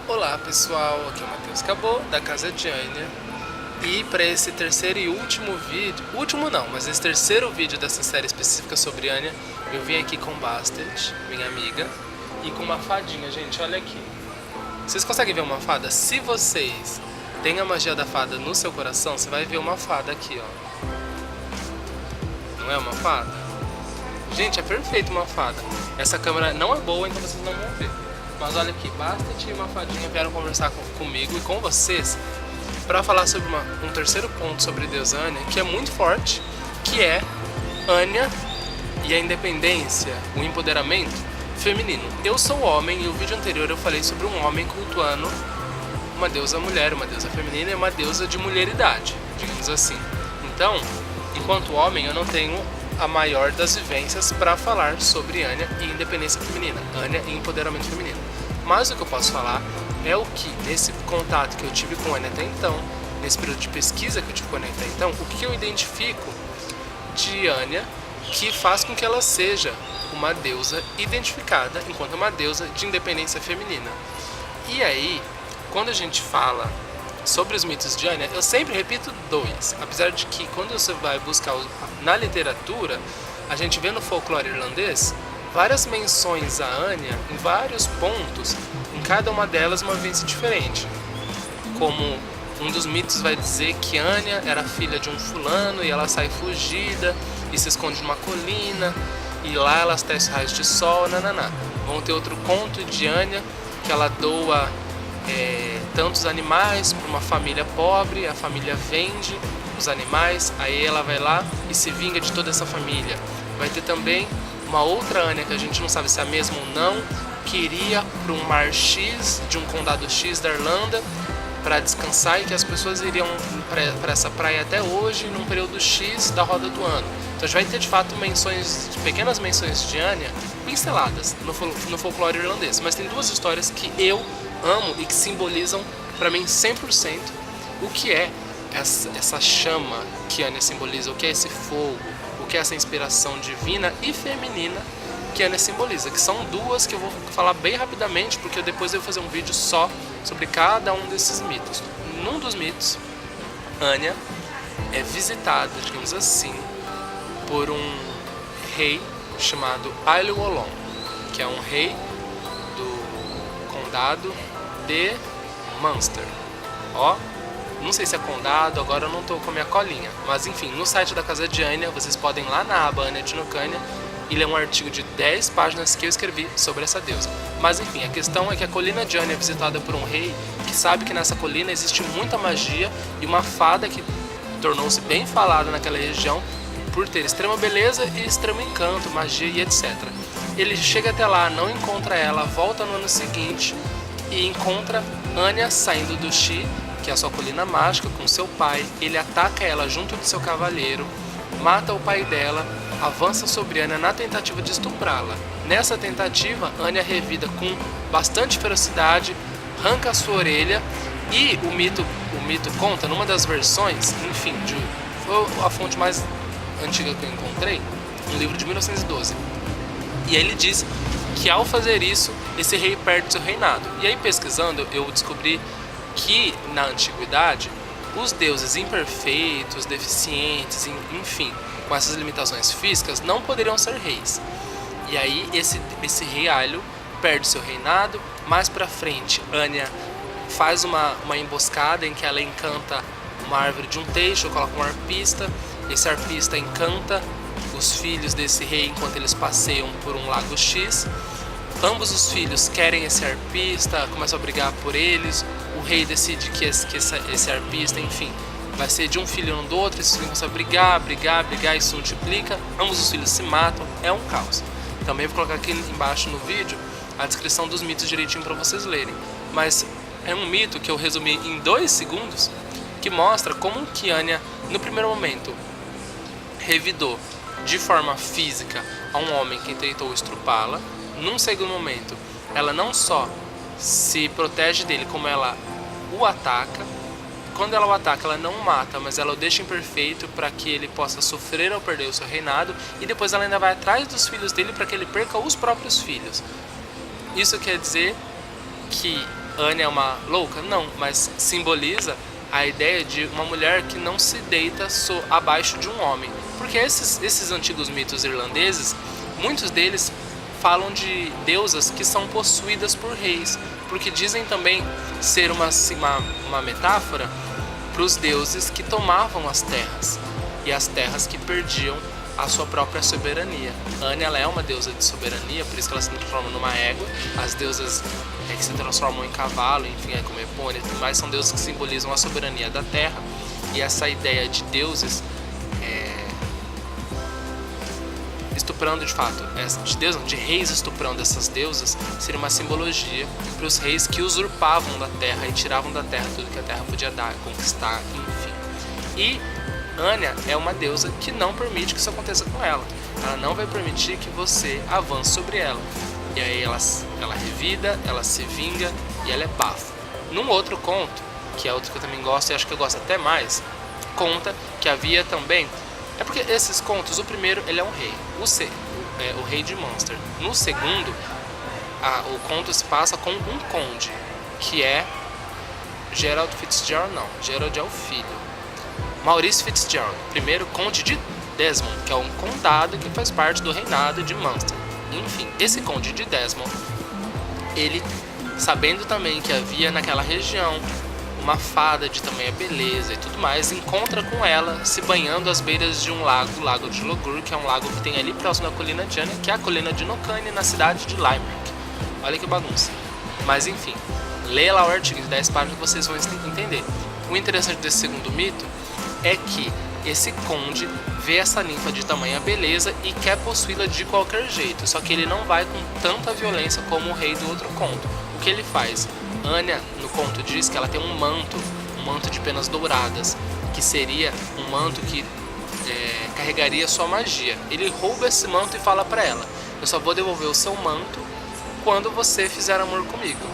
Olá pessoal, aqui é o Matheus Cabot, da Casa de Anya. E para esse terceiro e último vídeo, último não, mas esse terceiro vídeo dessa série específica sobre Anya, eu vim aqui com Bastet, minha amiga, e com uma fadinha, gente, olha aqui. Vocês conseguem ver uma fada? Se vocês têm a magia da fada no seu coração, você vai ver uma fada aqui, ó. Não é uma fada? Gente, é perfeito uma fada. Essa câmera não é boa, então vocês não vão ver. Mas olha aqui, Bastet e uma fadinha vieram conversar comigo e com vocês para falar sobre um terceiro ponto sobre Deus Anya, que é muito forte, que é Anya e a independência, o empoderamento feminino. Eu sou homem e no vídeo anterior eu falei sobre um homem cultuando uma deusa mulher, uma deusa feminina e uma deusa de mulheridade, digamos assim. Então, enquanto homem, eu não tenho a maior das vivências para falar sobre Anya e independência feminina, Anya e empoderamento feminino. Mas o que eu posso falar é o que, nesse contato que eu tive com Anya até então, nesse período de pesquisa que eu tive com Anya até então, o que eu identifico de Anya que faz com que ela seja uma deusa identificada enquanto uma deusa de independência feminina. E aí, quando a gente fala sobre os mitos de Anya, eu sempre repito dois, apesar de que quando você vai buscar na literatura, a gente vê no folclore irlandês várias menções a Anya em vários pontos, em cada uma delas uma vivência diferente. Como um dos mitos vai dizer que Anya era filha de um fulano e ela sai fugida e se esconde numa colina e lá ela tece raios de sol, nananá. Vão ter outro conto de Anya que ela doa tantos animais para uma família pobre, a família vende os animais, aí ela vai lá e se vinga de toda essa família. Vai ter também uma outra Anya, que a gente não sabe se é a mesma ou não, que iria para um mar X, de um condado X da Irlanda, para descansar, e que as pessoas iriam para essa praia até hoje, num período X da roda do ano. Então a gente vai ter de fato pequenas menções de Anya pinceladas no folclore irlandês, mas tem duas histórias que eu amo e que simbolizam para mim 100% o que é essa chama que Anya simboliza, o que é esse fogo, o que é essa inspiração divina e feminina que Anya simboliza, que são duas que eu vou falar bem rapidamente, porque depois eu vou fazer um vídeo só sobre cada um desses mitos. Num dos mitos, Anya é visitada, digamos assim, por um rei chamado Ailill Olón, que é um rei do condado de Munster. Ó, não sei se é condado, agora eu não tô com a minha colinha, mas enfim, no site da Casa de Anya, vocês podem ir lá na aba Anya de Nucânia e ler um artigo de 10 páginas que eu escrevi sobre essa deusa. Mas enfim, a questão é que a colina de Anya é visitada por um rei que sabe que nessa colina existe muita magia e uma fada que tornou-se bem falada naquela região por ter extrema beleza e extremo encanto, magia e etc. Ele chega até lá, não encontra ela, volta no ano seguinte e encontra Anya saindo do Xi, que é a sua colina mágica, com seu pai. Ele ataca ela junto de seu cavaleiro, mata o pai dela, avança sobre Anya na tentativa de estuprá-la. Nessa tentativa, Anya revida com bastante ferocidade, arranca a sua orelha e o mito conta, numa das versões, enfim, foi a fonte mais antiga que eu encontrei, um livro de 1912. E aí ele diz que ao fazer isso, esse rei perde seu reinado. E aí pesquisando, eu descobri que na antiguidade, os deuses imperfeitos, deficientes, enfim, com essas limitações físicas, não poderiam ser reis. E aí esse rei Ailill perde seu reinado. Mais pra frente, Anya faz uma emboscada em que ela encanta uma árvore de um teixo, coloca um arpista. Esse arpista encanta os filhos desse rei enquanto eles passeiam por um lago X. Ambos os filhos querem esse arpista, começam a brigar por eles. O rei decide que esse arpista, enfim, vai ser de um filho e não do outro. Esses filhos começam a brigar, isso multiplica. Ambos os filhos se matam, é um caos. Também vou colocar aqui embaixo no vídeo a descrição dos mitos direitinho para vocês lerem. Mas é um mito que eu resumi em 2 segundos, que mostra como que Anya, no primeiro momento, revidou de forma física a um homem que tentou estrupá-la. Num segundo momento, ela não só se protege dele, como ela o ataca. Quando ela o ataca, ela não o mata, mas ela o deixa imperfeito para que ele possa sofrer ao perder o seu reinado. E depois ela ainda vai atrás dos filhos dele para que ele perca os próprios filhos. Isso quer dizer que Anya é uma louca? Não, mas simboliza a ideia de uma mulher que não se deita abaixo de um homem. Porque esses antigos mitos irlandeses, muitos deles falam de deusas que são possuídas por reis, porque dizem também ser uma metáfora para os deuses que tomavam as terras, e as terras que perdiam a sua própria soberania. Anya, ela é uma deusa de soberania, por isso que ela se transforma numa égua. As deusas que se transformam em cavalo, enfim, como Epona e tudo mais, são deuses que simbolizam a soberania da terra. E essa ideia de deuses estuprando, de fato, de reis estuprando essas deusas, seria uma simbologia para os reis que usurpavam da terra e tiravam da terra tudo que a terra podia dar, conquistar, enfim. E Anya é uma deusa que não permite que isso aconteça com ela. Ela não vai permitir que você avance sobre ela. E aí ela revida, ela se vinga e ela é bafo. Num outro conto, que é outro que eu também gosto e acho que eu gosto até mais, conta que havia também... É porque esses contos, o primeiro, ele é um rei, o rei de Munster. No segundo, o conto se passa com um conde, que é Gerald Fitzgerald, não, Gerald é o filho. Maurice Fitzgerald, primeiro conde de Desmond, que é um condado que faz parte do reinado de Munster. Enfim, esse conde de Desmond, ele, sabendo também que havia naquela região uma fada de tamanha beleza e tudo mais, encontra com ela se banhando às beiras de um lago, o lago de Logur, que é um lago que tem ali próximo da colina de Anya, que é a colina de Nocane, na cidade de Limerick. Olha que bagunça. Mas enfim, leia lá o artigo de 10 páginas que vocês vão entender. O interessante desse segundo mito é que esse conde vê essa ninfa de tamanha beleza e quer possuí-la de qualquer jeito, só que ele não vai com tanta violência como o rei do outro conto. O que ele faz? Anya, no conto, diz que ela tem um manto de penas douradas, que seria um manto que carregaria sua magia. Ele rouba esse manto e fala pra ela: eu só vou devolver o seu manto quando você fizer amor comigo.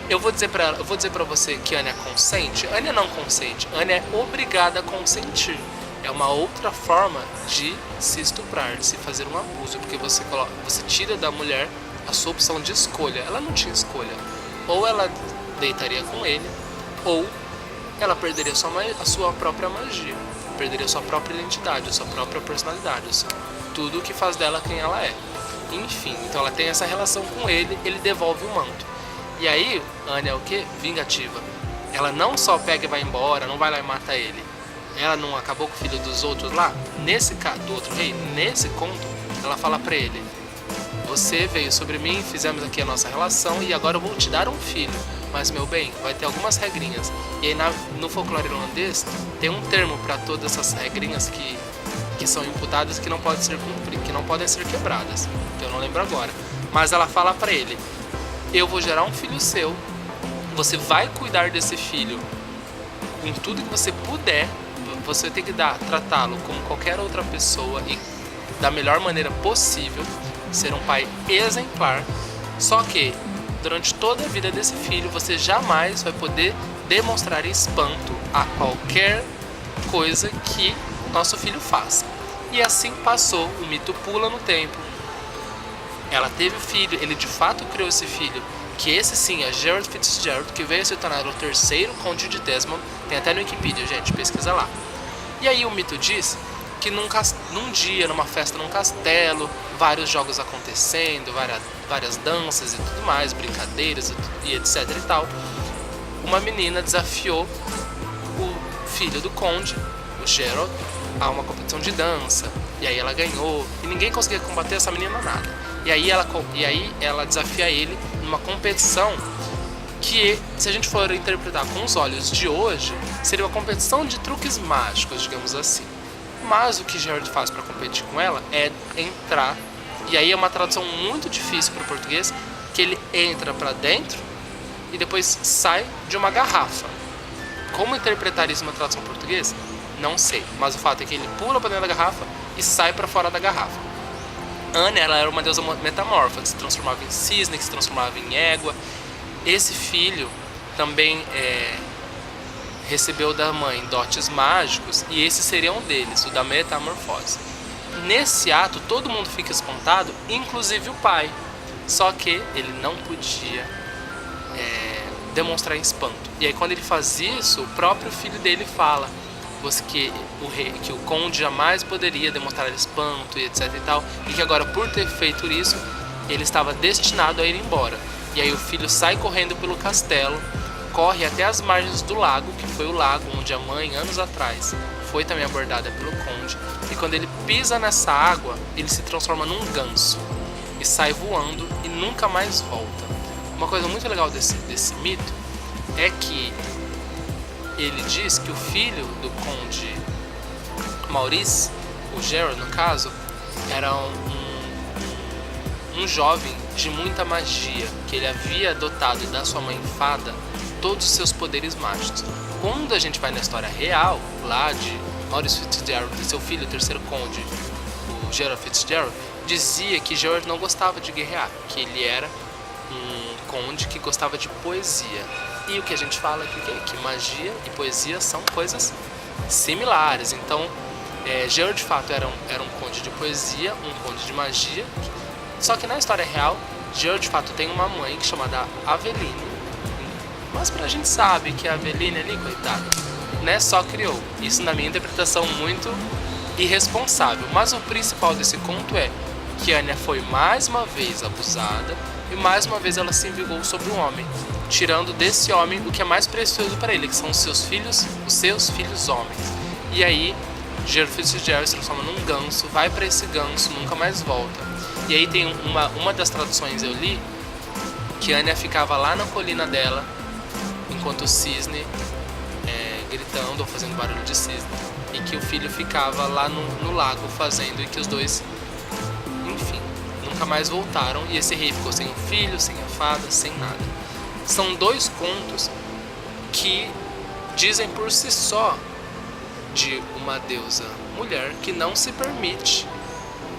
Eu vou dizer pra você que Anya consente. Anya não consente, Anya é obrigada a consentir. É uma outra forma de se estuprar, de se fazer um abuso, porque você tira da mulher a sua opção de escolha. Ela não tinha escolha. Ou ela deitaria com ele, ou ela perderia a sua própria magia, perderia a sua própria identidade, a sua própria personalidade, tudo o que faz dela quem ela é. Enfim, então ela tem essa relação com ele, ele devolve o manto. E aí, Anya é o que? Vingativa. Ela não só pega e vai embora, não vai lá e mata ele. Ela não acabou com o filho dos outros lá? Do outro rei, nesse conto, ela fala pra ele: você veio sobre mim, fizemos aqui a nossa relação e agora eu vou te dar um filho. Mas, meu bem, vai ter algumas regrinhas. E aí no folclore irlandês tem um termo para todas essas regrinhas que são imputadas que não podem ser cumpridas, que não podem ser quebradas. Eu não lembro agora. Mas ela fala pra ele: eu vou gerar um filho seu, você vai cuidar desse filho em tudo que você puder, você tem que tratá-lo como qualquer outra pessoa e da melhor maneira possível, ser um pai exemplar. Só que durante toda a vida desse filho você jamais vai poder demonstrar espanto a qualquer coisa que nosso filho faça. E assim passou, o mito pula no tempo. Ela teve o filho, ele de fato criou esse filho, que esse sim é Gerald Fitzgerald, que veio a se tornar o terceiro conde de Desmond. Tem até no Wikipedia, gente, pesquisa lá. E aí o mito diz que num dia, numa festa num castelo, vários jogos acontecendo, várias danças e tudo mais, brincadeiras e etc e tal, uma menina desafiou o filho do conde, o Gerald, a uma competição de dança. E aí ela ganhou, e ninguém conseguia combater essa menina nada. E aí ela desafia ele numa competição que, se a gente for interpretar com os olhos de hoje, seria uma competição de truques mágicos, digamos assim. Mas o que Gerald faz para competir com ela é entrar, e aí é uma tradução muito difícil para o português, que ele entra para dentro e depois sai de uma garrafa. Como interpretar isso numa tradução portuguesa? Não sei, mas o fato é que ele pula para dentro da garrafa e sai para fora da garrafa. Anya, ela era uma deusa metamorfa, que se transformava em cisne, que se transformava em égua. Esse filho também recebeu da mãe dotes mágicos, e esse seria um deles, o da metamorfose. Nesse ato, todo mundo fica espantado, inclusive o pai. Só que ele não podia demonstrar espanto. E aí quando ele faz isso, o próprio filho dele fala que o conde jamais poderia demonstrar espanto e etc e tal, e que agora por ter feito isso, ele estava destinado a ir embora. E aí o filho sai correndo pelo castelo, corre até as margens do lago, que foi o lago onde a mãe, anos atrás, foi também abordada pelo conde. E quando ele pisa nessa água, ele se transforma num ganso e sai voando e nunca mais volta. Uma coisa muito legal desse mito é que ele diz que o filho do conde Maurice, o Gerard no caso, era um jovem de muita magia, que ele havia dotado da sua mãe fada todos os seus poderes mágicos. Quando a gente vai na história real, lá de Maurice Fitzgerald e seu filho, o terceiro conde, o Gerard Fitzgerald, dizia que Gerard não gostava de guerrear, que ele era um conde que gostava de poesia. E o que a gente fala aqui é que magia e poesia são coisas similares. Então, Gerard de fato era um conde de poesia, um conde de magia. Só que na história real, Gerard de fato tem uma mãe chamada Aveline. Mas a gente sabe que a Aveline ali, coitada, né, só criou. Isso na minha interpretação muito irresponsável. Mas o principal desse conto é que Anya foi mais uma vez abusada e mais uma vez ela se envigou sobre um homem, tirando desse homem o que é mais precioso para ele, que são os seus filhos homens. E aí Gerard Fitzgerald se transforma num ganso, vai para esse ganso, nunca mais volta. E aí tem uma das traduções eu li que Anya ficava lá na colina dela enquanto o cisne gritando ou fazendo barulho de cisne, e que o filho ficava lá no lago fazendo, e que os dois, enfim, nunca mais voltaram, e esse rei ficou sem o filho, sem a fada, sem nada. São dois contos que dizem por si só de uma deusa mulher que não se permite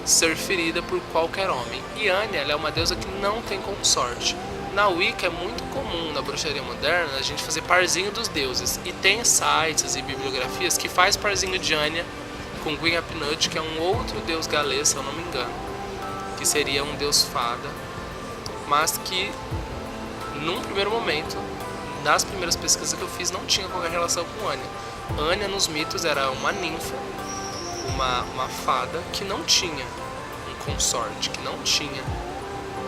ser ferida por qualquer homem. E Anya, ela é uma deusa que não tem consorte. Na Wicca é muito comum, na bruxaria moderna, a gente fazer parzinho dos deuses. E tem sites e bibliografias que faz parzinho de Anya com Gwyn ap Nudd, que é um outro deus galês, se eu não me engano, que seria um deus fada, mas que num primeiro momento, nas primeiras pesquisas que eu fiz, não tinha qualquer relação com Anya. Anya nos mitos era uma ninfa, uma fada que não tinha um consorte, que não tinha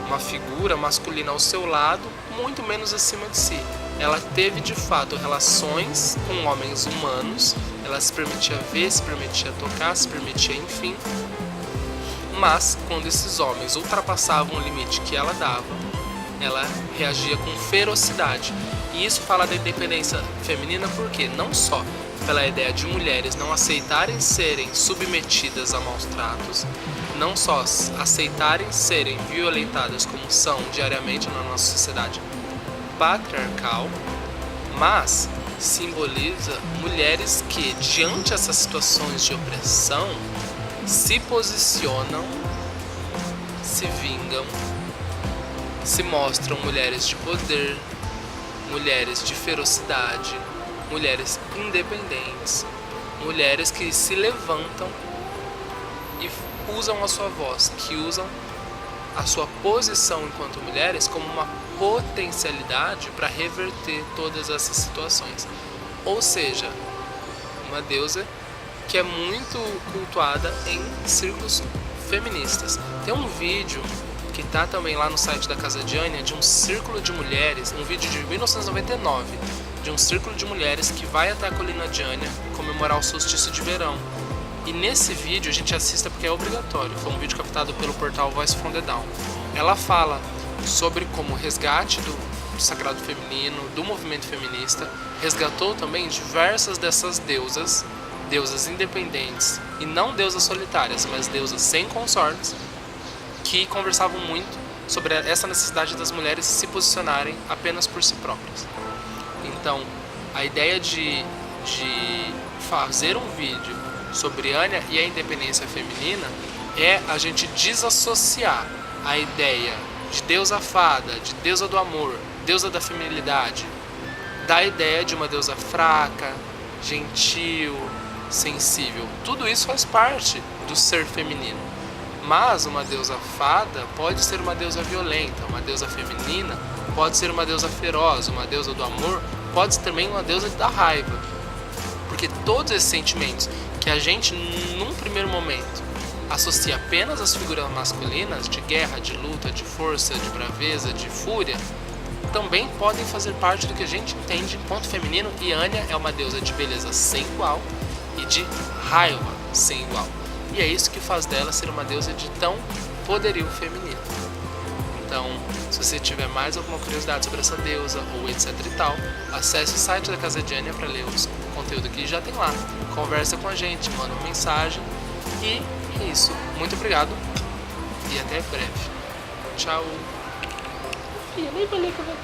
uma figura masculina ao seu lado, muito menos acima de si. Ela teve de fato relações com homens humanos, ela se permitia ver, se permitia tocar, se permitia, enfim. Mas quando esses homens ultrapassavam o limite que ela dava, ela reagia com ferocidade. E isso fala da independência feminina porque não só pela ideia de mulheres não aceitarem serem submetidas a maus tratos, não só aceitarem serem violentadas como são diariamente na nossa sociedade patriarcal, mas simboliza mulheres que, diante dessas situações de opressão, se posicionam, se vingam, se mostram mulheres de poder, mulheres de ferocidade, mulheres independentes, mulheres que se levantam e usam a sua voz, que usam a sua posição enquanto mulheres como uma potencialidade para reverter todas essas situações. Ou seja, uma deusa que é muito cultuada em círculos feministas. Tem um vídeo que está também lá no site da Casa de Anya, de um círculo de mulheres, um vídeo de 1999, de um círculo de mulheres que vai até a colina de Anya comemorar o solstício de verão. E nesse vídeo a gente assista porque é obrigatório, foi um vídeo captado pelo portal Voice from the Dawn. Ela fala sobre como o resgate do sagrado feminino, do movimento feminista, resgatou também diversas dessas deusas independentes, e não deusas solitárias, mas deusas sem consortes, que conversavam muito sobre essa necessidade das mulheres se posicionarem apenas por si próprias. Então, a ideia de fazer um vídeo sobre Anya e a independência feminina é a gente desassociar a ideia de deusa fada, de deusa do amor, deusa da feminilidade, da ideia de uma deusa fraca, gentil, sensível. Tudo isso faz parte do ser feminino. Mas uma deusa fada pode ser uma deusa violenta, uma deusa feminina pode ser uma deusa feroz, uma deusa do amor pode ser também uma deusa da raiva. Porque todos esses sentimentos que a gente, num primeiro momento, associa apenas às figuras masculinas, de guerra, de luta, de força, de braveza, de fúria, também podem fazer parte do que a gente entende enquanto feminino, e Anya é uma deusa de beleza sem igual e de raiva sem igual. E é isso que faz dela ser uma deusa de tão poderio feminino. Então, se você tiver mais alguma curiosidade sobre essa deusa ou etc e tal, acesse o site da Casa de Anya para ler o conteúdo que já tem lá. Conversa com a gente, manda uma mensagem e é isso. Muito obrigado e até breve. Tchau. Eu nem falei que eu vou...